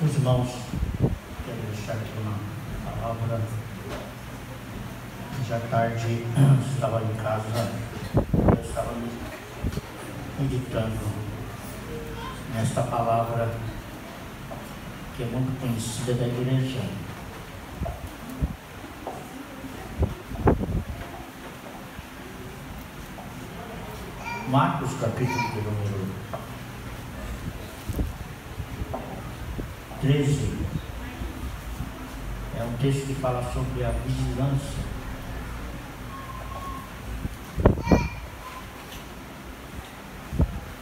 Os irmãos querem deixar aqui uma palavra. Já tarde, estava em casa, eu estava meditando nesta palavra que é muito conhecida da igreja. Marcos, capítulo de número 13, é um texto que fala sobre a vigilância.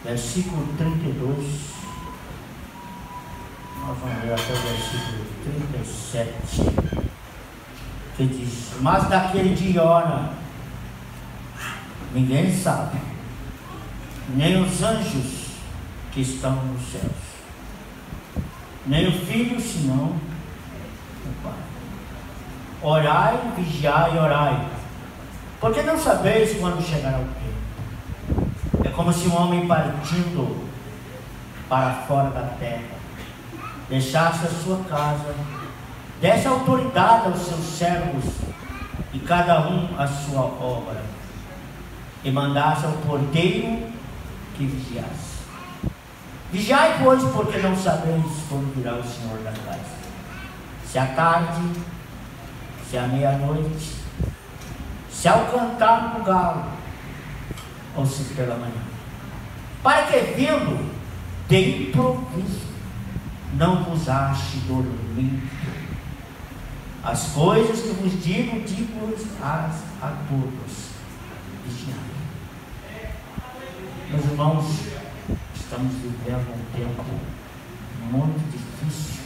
Versículo 32, nós vamos ler até o versículo 37, que diz: mas daquele dia e hora ninguém sabe, nem os anjos que estão nos céus, nem o Filho, senão o Pai. Orai, vigiai e orai, porque não sabeis quando chegará o tempo. É como se um homem partindo para fora da terra deixasse a sua casa, desse autoridade aos seus servos e cada um a sua obra, e mandasse ao porteiro que vigiasse. Vigiai, pois, porque não sabeis quando virá o Senhor da casa, se à tarde, se à meia-noite, se ao cantar no galo, ou se pela manhã, para que vindo de improviso não vos ache dormindo. As coisas que vos digo-as a todos, vigiai. Meus irmãos, estamos vivendo um tempo muito difícil.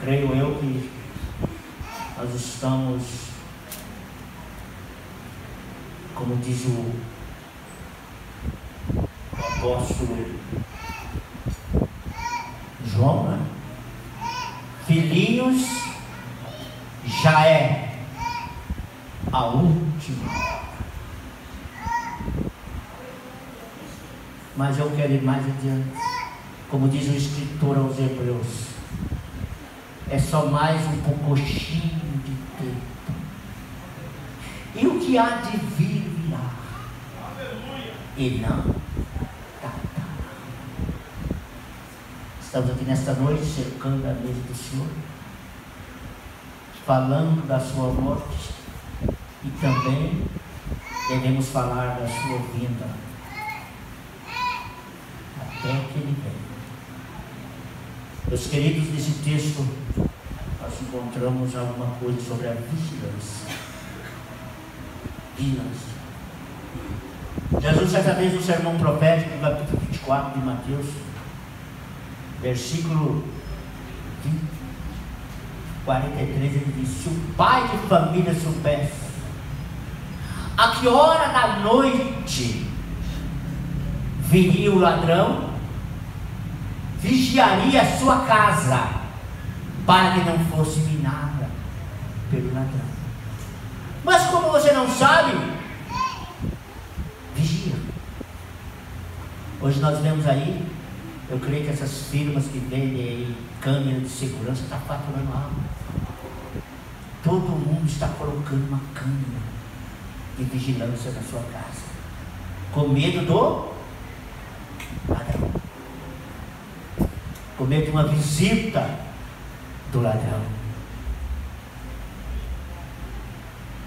Creio eu que nós estamos, como diz o apóstolo João, né? Filhinhos, já é a última hora. Mas eu quero ir mais adiante. Como diz o escritor aos Hebreus, é só mais um pouquinho de tempo, e o que há de vir virá. Aleluia. E não tardará. Estamos aqui nesta noite cercando a mesa do Senhor, falando da sua morte, e também devemos falar da sua vinda, até que Ele venha. Meus queridos, nesse texto nós encontramos alguma coisa sobre a vigilância. Jesus, certa vez, no sermão profético, no capítulo 24 de Mateus, versículo 43, ele diz: se o pai de família soubesse a que hora da noite viria o ladrão, vigiaria a sua casa, para que não fosse minada pelo ladrão. Mas como você não sabe, vigia. Hoje nós vemos aí, eu creio que essas firmas que vendem aí câmera de segurança estão faturando algo. Todo mundo está colocando uma câmera de vigilância na sua casa, com medo do ladrão, com medo de uma visita do ladrão.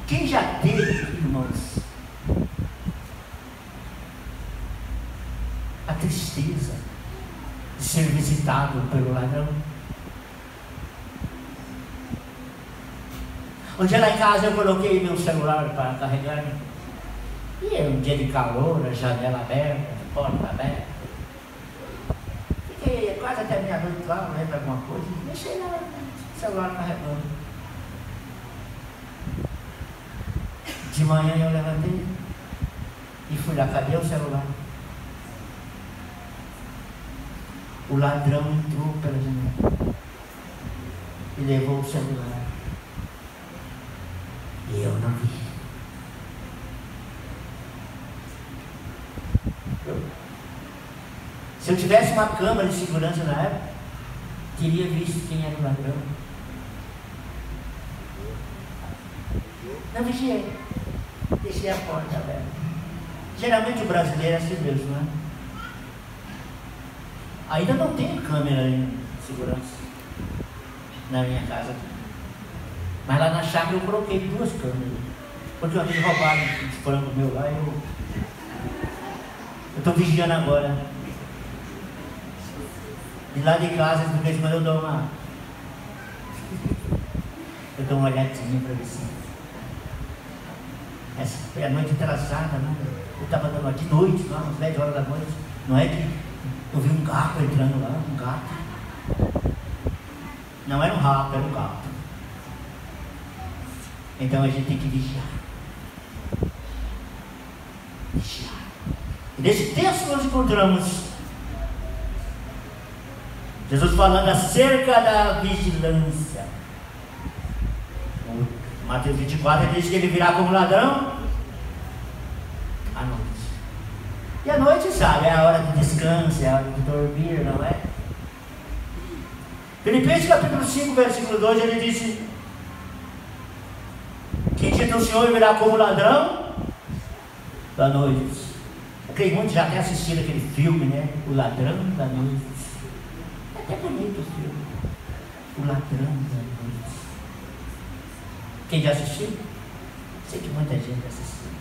Quem já teve, irmãos, a tristeza de ser visitado pelo ladrão? Um dia lá em casa eu coloquei meu celular para carregar, e era um dia de calor, a janela aberta, a porta aberta. Fiquei quase até meia-noite lá, não lembro alguma coisa, e deixei lá o celular carregando. De manhã eu levantei e fui lá, cadê o celular? O ladrão entrou pela janela e levou o celular, e eu não vi. Se eu tivesse uma câmera de segurança na época, teria visto quem era o ladrão. Não vigiei. Deixei a porta aberta. Geralmente o brasileiro é assim mesmo, né? Ainda não tem câmera de segurança na minha casa. Mas lá na chácara eu coloquei 2 câmeras. Porque uma vez roubaram um frango meu lá e eu estou vigiando agora. De lá de casa, de vez em quando eu dou uma olhadinha para ver se. Essa foi a noite atrasada, né? Eu estava dando de noite, lá, umas 10 horas da noite. Não é que eu vi um gato entrando lá, um gato. Não era um rato, era um gato. Então a gente tem que vigiar. Vigiar. E nesse texto nós encontramos Jesus falando acerca da vigilância. Mateus 24 ele diz que ele virá como ladrão à noite. E a noite, sabe, é a hora de descanso, é a hora de dormir, não é? Filipenses capítulo 5, versículo 2, ele disse que dia do Senhor virá como ladrão da noite. Eu creio que muitos já até assistiram aquele filme, né? O Ladrão da Noite. É até bonito o filme. O Ladrão da Noite. Quem já assistiu? Sei que muita gente assistiu.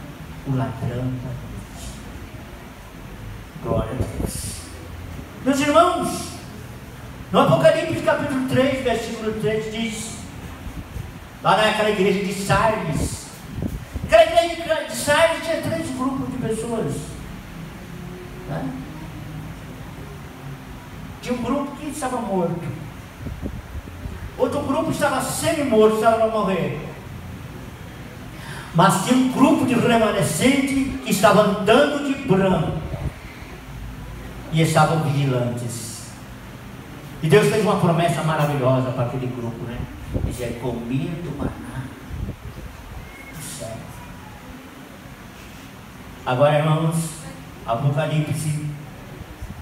O Ladrão da Noite. Glória a Deus. Meus irmãos, no Apocalipse capítulo 3, versículo 3 diz, lá naquela igreja de Sardes, aquela igreja de Sardes tinha 3 grupos de pessoas, né? Tinha um grupo que estava morto, outro grupo estava semi-morto, estava para morrer, mas tinha um grupo de remanescente que estava andando de branco e estavam vigilantes. E Deus fez uma promessa maravilhosa para aquele grupo, né? Ele é comer do maná do céu. Agora, irmãos, Apocalipse,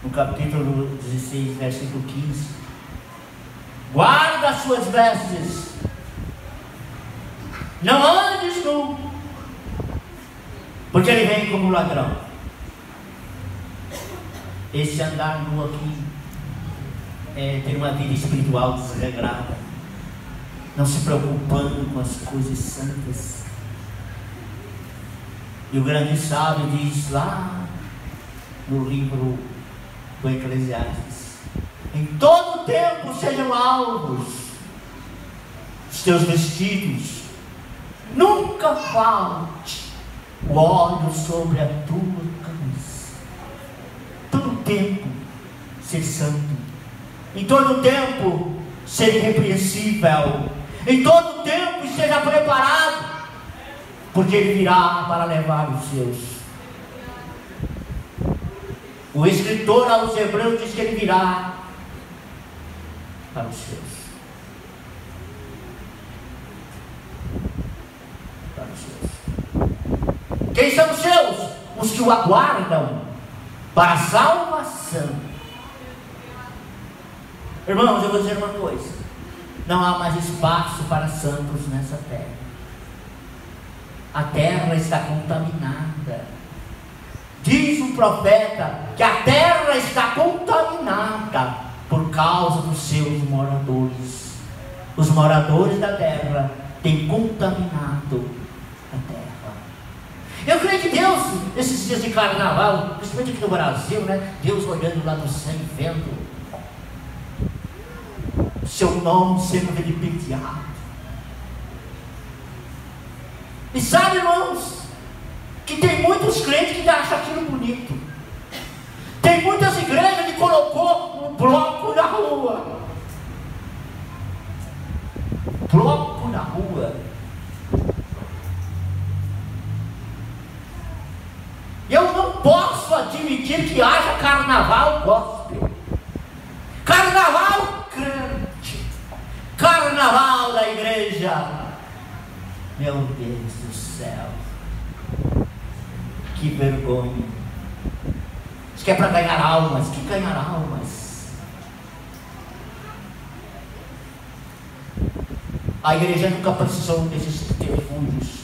no capítulo 16, versículo 15. Guarda as suas vestes, não andes nu, porque ele vem como ladrão. Esse andar nu aqui é ter uma vida espiritual desregrada, não se preocupando com as coisas santas. E o grande sábio diz lá no livro do Eclesiastes: em todo tempo sejam alvos os teus vestidos, nunca falte o óleo sobre a tua cabeça. Todo tempo ser santo, em todo tempo ser irrepreensível, em todo tempo esteja preparado, porque ele virá para levar os seus. O escritor aos Hebreus diz que ele virá para os seus. Para os seus. Quem são os seus? Os que o aguardam para a salvação. Irmãos, eu vou dizer uma coisa: não há mais espaço para santos nessa terra. A terra está contaminada. Diz o profeta que a terra está contaminada por causa dos seus moradores. Os moradores da terra têm contaminado a terra. Eu creio que Deus, esses dias de carnaval, principalmente aqui no Brasil, né? Deus olhando lá no céu e vendo seu nome sendo vilipendiado. E sabe, irmãos, que tem muitos crentes que acham aquilo bonito. Tem muitas igrejas que colocou um bloco na rua. Bloco na rua. Eu não posso admitir que haja carnaval gospel. Carnaval crente. Carnaval da igreja. Meu Deus do céu. Que vergonha. Diz que é para ganhar almas. Que ganhar almas? A igreja nunca precisou desses subterfúgios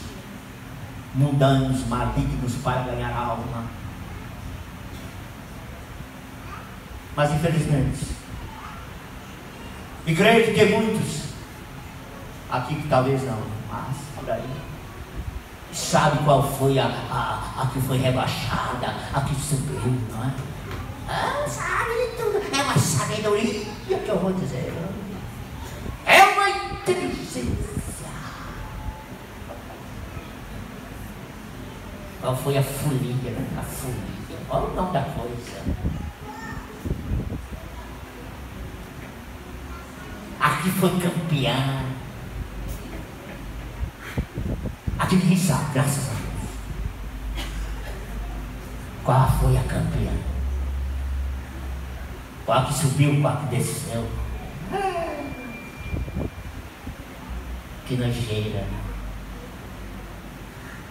mundanos, malignos para ganhar alma. Mas infelizmente, e creio que tem muitos aqui que talvez não, mas por aí, sabe qual foi a que foi rebaixada, a que subiu, não é? Sabe de tudo. É uma sabedoria que eu vou dizer. É uma inteligência. Qual foi a folia, né? A folia. Qual o nome da coisa? Aqui foi campeã. Aqui ninguém sabe, graças a Deus. Qual foi a campeã? Qual que subiu, qual que desceu? Que nojeira.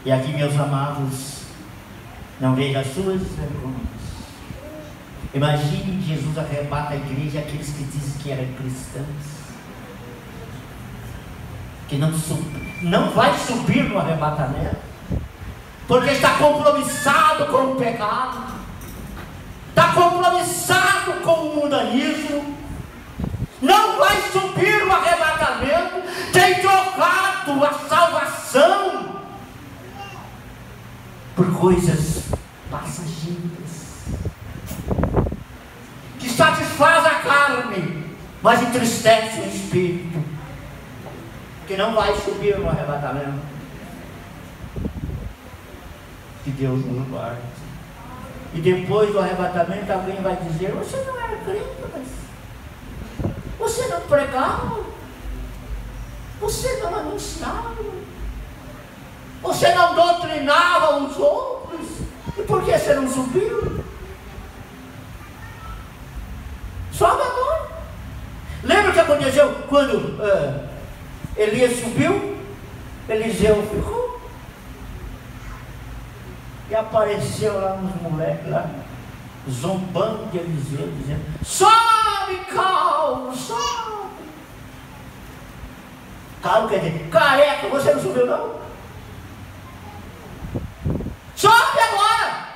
E aqui, meus amados, não veja as suas vergonhas. Imagine Jesus arrebata a igreja, aqueles que dizem que eram cristãos, que não vai subir no arrebatamento, porque está compromissado com o pecado, está compromissado com o mundanismo, não vai subir no arrebatamento, tem trocado a salvação por coisas passageiras, que satisfaz a carne, mas entristece o espírito, que não vai subir no arrebatamento. Que Deus nos guarde. E depois do arrebatamento alguém vai dizer: você não era crente, mas você não pregava, você não anunciava, você não doutrinava os outros, e por que você não subiu? Sobe agora. Lembra o que aconteceu quando Elias subiu? Eliseu ficou. E apareceu lá uns moleques lá, zombando de Eliseu, dizendo: sobe, calmo, sobe. Calmo quer dizer, careca, você não subiu não? Sobe agora!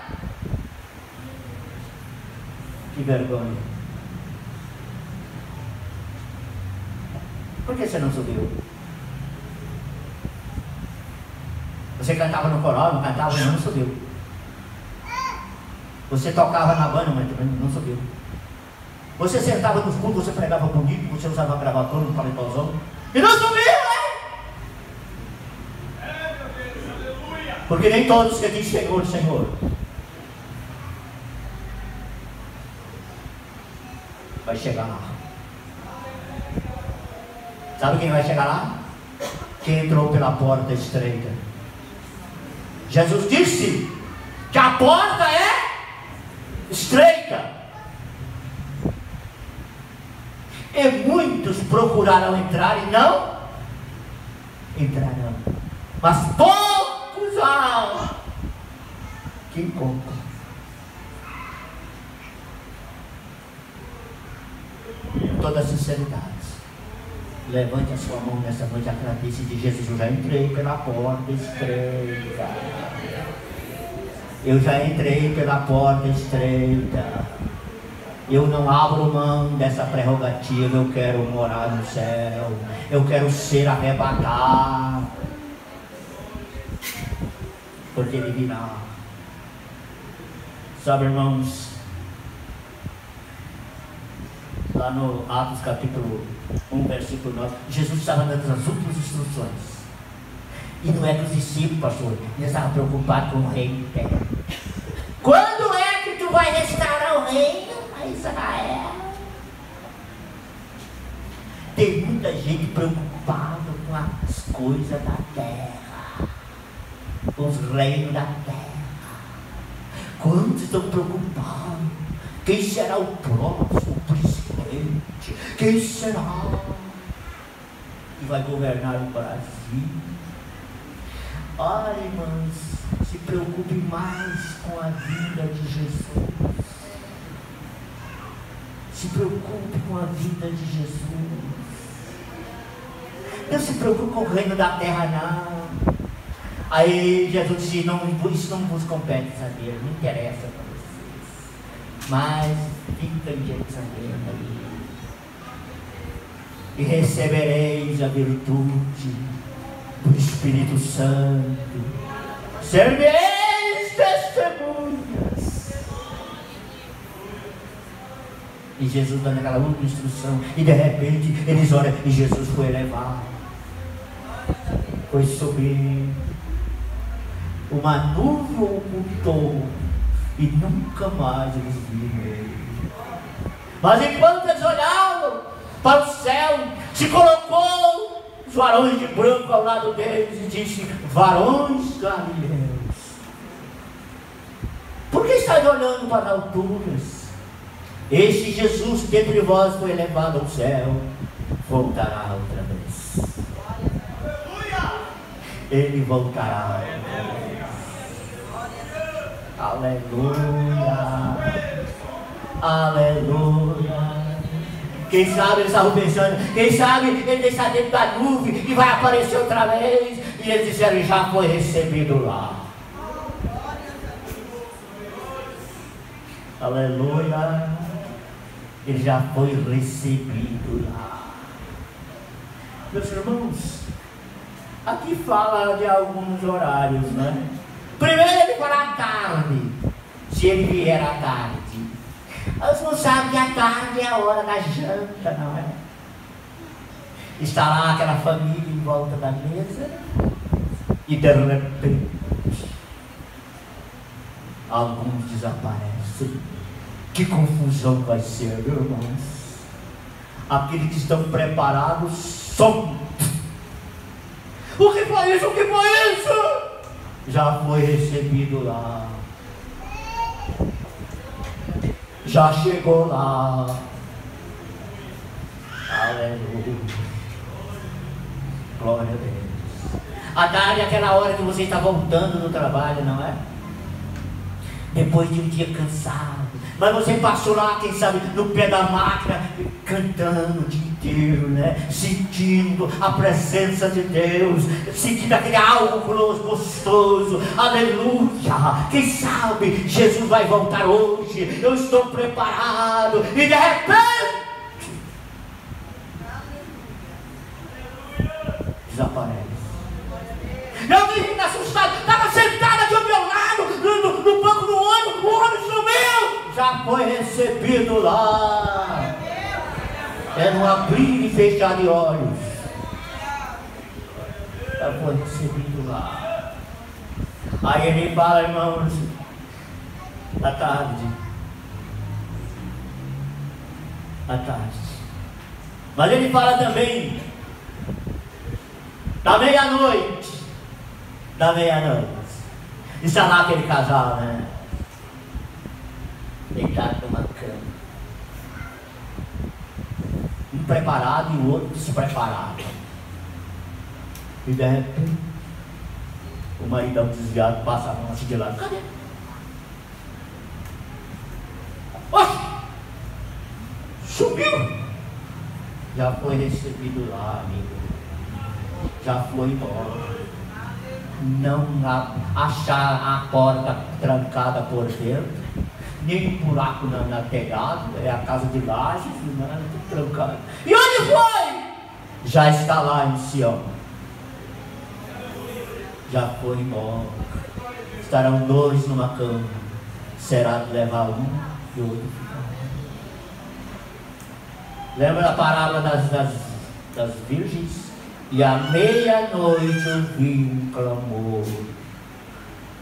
Que vergonha. Por que você não subiu? Você cantava no coral, não cantava, não subiu. Você tocava na banda, mas também não subiu. Você sentava nos cultos, você pregava bonito, você usava gravatório no paletozão, e não subiu, né? Porque nem todos que aqui chegou, Senhor, vai chegar lá. Sabe quem vai chegar lá? Quem entrou pela porta estreita. Jesus disse que a porta é estreita, e muitos procurarão entrar e não entrarão, mas poucos há que encontram. Com toda sinceridade, levante a sua mão nessa noite e agradeça de Jesus: eu já entrei pela porta estreita. Eu já entrei pela porta estreita. Eu não abro mão dessa prerrogativa. Eu quero morar no céu. Eu quero ser arrebatado. Porque Ele virá. Sabe, irmãos, lá no Atos capítulo 1, versículo 9, Jesus estava dando as últimas instruções. E não é que os discípulos, pastor, eles estavam preocupados com o reino eterno. Quando é que tu vai restaurar o reino a Israel? Tem muita gente preocupada com as coisas da terra, com os reinos da terra. Quantos estão preocupados? Quem será o próximo presidente? Quem será? E vai governar o Brasil? Olha, irmãos, se preocupe mais com a vinda de Jesus. Se preocupe com a vida de Jesus. Não se preocupe com o reino da terra, não. Aí Jesus disse, não, isso não vos compete saber, não interessa para vocês. Mas fica em Jerusalém e recebereis a virtude do Espírito Santo. Sereis testemunhas. E Jesus dando aquela última instrução. E de repente eles olham e Jesus foi elevado. Foi subir. Uma nuvem o ocultou. E nunca mais eles viram ele. Mas enquanto eles olhavam para o céu, se colocou os varões de branco ao lado deles e disse: varões galileus, por que estáis olhando para as alturas? Este Jesus que entre vós foi elevado ao céu voltará outra vez. Ele voltará outra vez. Aleluia, aleluia. Quem sabe eles estavam pensando, quem sabe ele deixar dentro da nuvem e vai aparecer outra vez. E eles disseram: já foi recebido lá. Aleluia. Ele já foi recebido lá. Meus irmãos, aqui fala de alguns horários, né? Primeiro ele fala à tarde, se ele vier à tarde. Eles não sabem que a tarde é a hora da janta, não é? Está lá aquela família em volta da mesa e de repente alguns desaparecem. Que confusão vai ser, meus irmãos? Aqueles que estão preparados somem. O que foi isso? O que foi isso? Já foi recebido lá. Já chegou lá. Aleluia. Glória a Deus. A tarde é aquela hora que você está voltando do trabalho, não é? Depois de um dia cansado. Mas você passou lá, quem sabe, no pé da máquina, cantando o dia inteiro, né? Sentindo a presença de Deus, sentindo aquele algo gostoso, aleluia. Quem sabe Jesus vai voltar hoje, eu estou preparado, e de repente desaparece. Eu me assustado, estava sentada aqui ao meu lado, no banco do ônibus, o ônibus sumiu. Já foi recebido lá. É no abrir e fechar de olhos. Já foi recebido lá. Aí ele fala, irmãos, à tarde. À tarde. Mas ele fala também da meia-noite. Da meia-noite. Está lá aquele casal, né? Deitado numa cama. Um preparado e o outro despreparado. E de repente, o maridão desviado passa a mão assim de lado. Cadê? Oxe! Sumiu! Já foi recebido lá, amigo. Já foi embora. Não achar a porta trancada por dentro, nem um buraco na telhada, é a casa de lajes, né, tudo trancado. E onde foi? Já está lá em Sião. Já foi embora. Estarão dois numa cama. Será de levar um e o outro ficar. Lembra da parábola das virgens? E à meia-noite ouvi um clamor: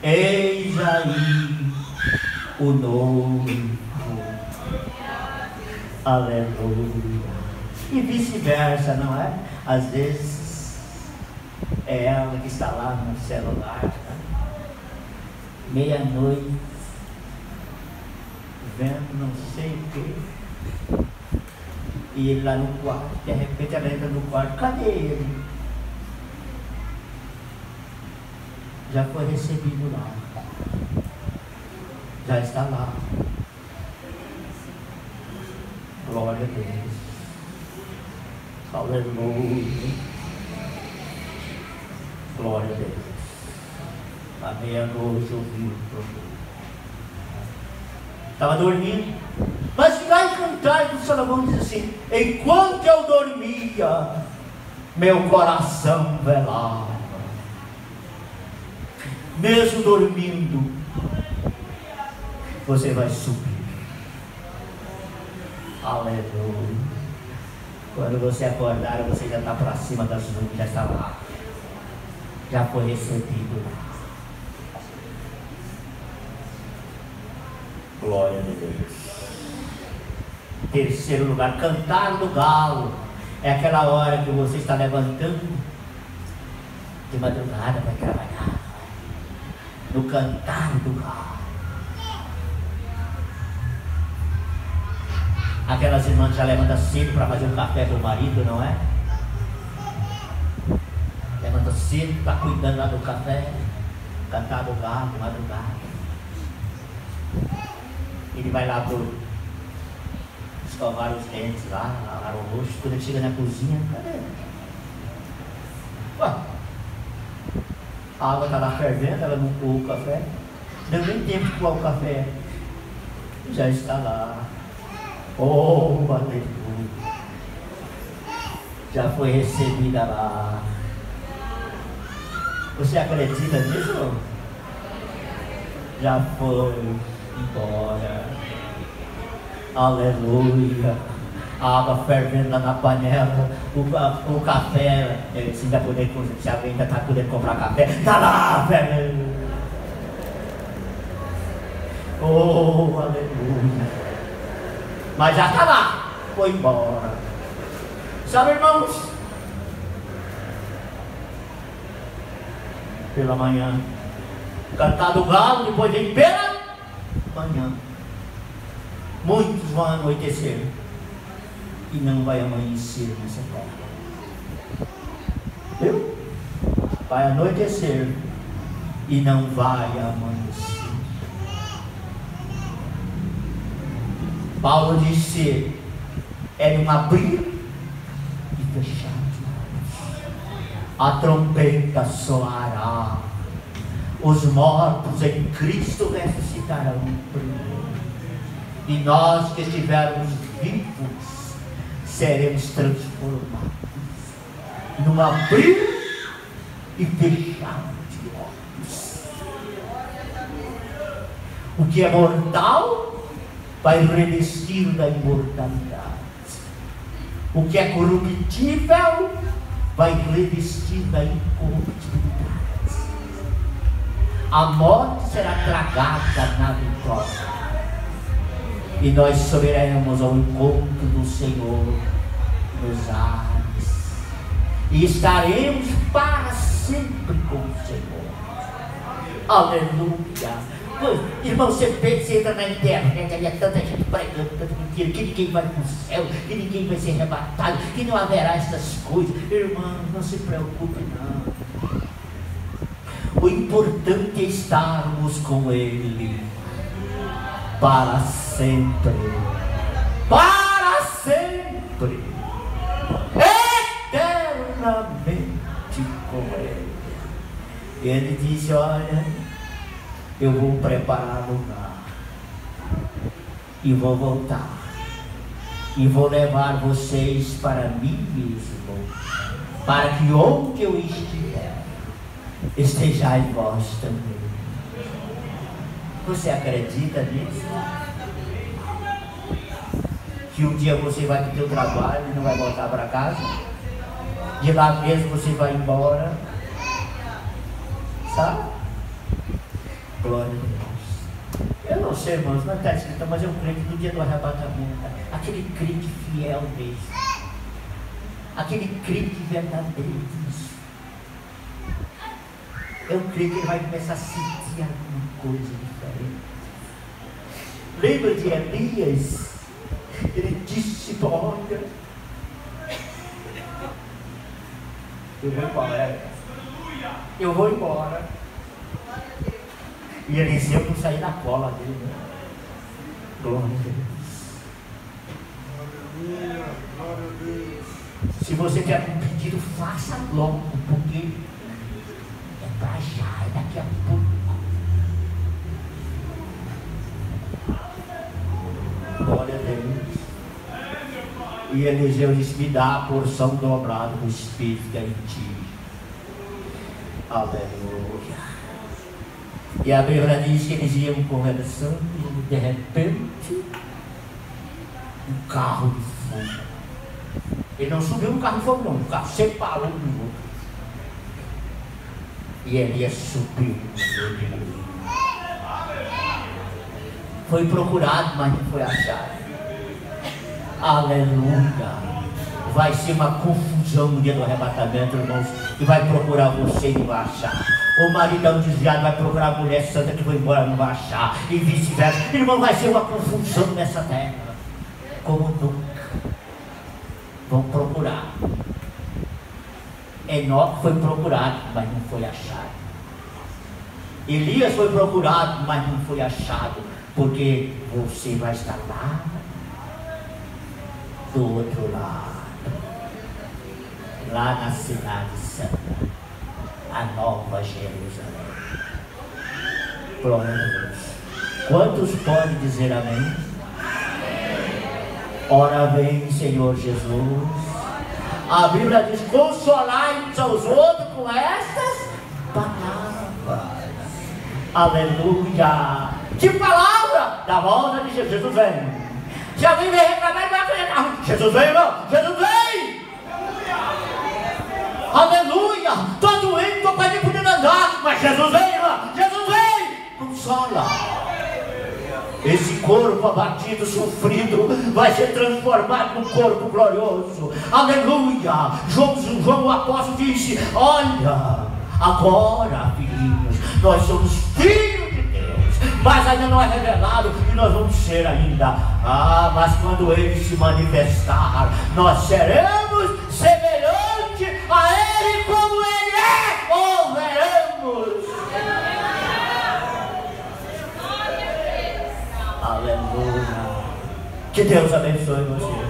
eis aí o noivo. Aleluia. E vice-versa, não é? Às vezes é ela que está lá no celular, tá? Meia-noite, vendo não sei o que. E ele lá no quarto, de repente ela entra no quarto, cadê ele? Já foi recebido lá. Já está lá. Glória a Deus. Aleluia. Glória a Deus. À meia-noite ouviu o profeta. Estava dormindo. Mas lá em Cantares do Salomão diz assim: enquanto eu dormia, meu coração velava. Mesmo dormindo, você vai subir. Aleluia. Quando você acordar, você já está para cima das nuvens, já está lá. Já foi recebido lá. Glória a Deus. Terceiro lugar, cantar do galo. É aquela hora que você está levantando de madrugada para trabalhar. No cantar do galo. Aquelas irmãs já levantam cedo para fazer um café para o marido, não é? Levanta cedo, está cuidando lá do café. Cantar do galo de madrugada. Ele vai lá para escovar os dentes lá, lavar o rosto. Quando ele chega na cozinha, cadê? Ué, a água está lá fervendo, ela não coou o café. Não deu nem tempo de coar o café. Já está lá. Oh, aleluia. Já foi recebida lá. Você acredita nisso? Já foi embora. Aleluia. A água fervendo lá na panela. O café. Se ainda poder, se alguém ainda está podendo comprar café, está lá, velho. Oh, aleluia. Mas já está lá. Foi embora. Sabe, irmãos? Pela manhã. Cantar do galo, depois vem pela manhã. Muitos vão anoitecer e não vai amanhecer nessa terra. Viu? Vai anoitecer e não vai amanhecer. Paulo disse: é um abrir e fechar de olhos. A trombeta soará. Os mortos em Cristo ressuscitarão primeiro. E nós que estivermos vivos seremos transformados num abrir e fechar de olhos. O que é mortal vai revestir da imortalidade. O que é corruptível vai revestir da incorruptibilidade. A morte será tragada na vitória. E nós subiremos ao encontro do Senhor nos ares. E estaremos para sempre com o Senhor. Aleluia. Irmão, você entra na internet, ali é tanta gente pregando, tanta mentira, que ninguém vai para o céu, que ninguém vai ser arrebatado, que não haverá essas coisas. Irmão, não se preocupe não. O importante é estarmos com Ele para sempre. Para sempre. Eternamente com Ele. E Ele disse: olha, eu vou preparar lugar e vou voltar e vou levar vocês para mim mesmo, para que onde eu estiver estejais vós também. Você acredita nisso? Que um dia você vai para o seu trabalho e não vai voltar para casa? De lá mesmo você vai embora? Sabe? Glória a Deus. Eu não sei, irmãos, não está escrito, mas eu creio que no dia do arrebatamento, aquele crente fiel mesmo, aquele crente verdadeiro, eu creio que ele vai começar a sentir alguma coisa diferente. Lembra de Elias? Ele disse: olha, eu vou embora. Eu vou embora. E Eliseu não saiu da cola dele, né? Glória a Deus. Se você quer um pedido, faça logo, porque é para já, é daqui a pouco. Glória a Deus. E Eliseu disse: me dá a porção dobrada do Espírito que é em ti. Aleluia. E a Bíblia diz que eles iam conversando e de repente um carro de fogo. Ele não subiu no carro de fogo, não. O carro separou do outro. E Elias subiu. Foi procurado, mas não foi achado. Aleluia. Vai ser uma confusão no dia do arrebatamento, irmãos, que vai procurar você e não vai achar. O maridão desviado vai procurar a mulher santa que foi embora e não vai achar. E vice-versa. Irmão, vai ser uma confusão nessa terra. Como nunca. Vão procurar. Enoque foi procurado, mas não foi achado. Elias foi procurado, mas não foi achado. Porque você vai estar lá do outro lado. Lá na cidade santa, a Nova Jerusalém. Glória a Deus. Quantos podem dizer amém? Ora vem, Senhor Jesus. A Bíblia diz: consolai uns aos outros com estas palavras. Aleluia. Que palavra? Da volta de Jesus. Jesus vem. Se alguém vem reclamar, ele vai fazer. Jesus vem, irmão. Jesus vem. Aleluia. Estou doente, estou quase podendo andar, mas Jesus vem, irmão. Jesus vem. Consola. Esse corpo abatido, sofrido, vai ser transformado num corpo glorioso. Aleluia. João o apóstolo disse: olha, agora, filhinhos, nós somos filhos de Deus, mas ainda não é revelado e nós vamos ser ainda. Mas quando Ele se manifestar, nós seremos semelhantes a Ele como Ele é, ou veremos. Aleluia. Que Deus abençoe você.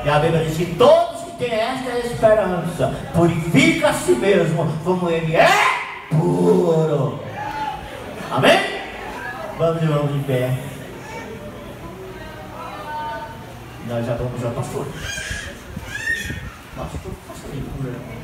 E a Bíblia diz que todos que têm esta esperança purifica a si mesmo como Ele é puro. Amém? Vamos, irmãos, de pé. Nós já vamos ao pastor. Pastor, faça a leitura.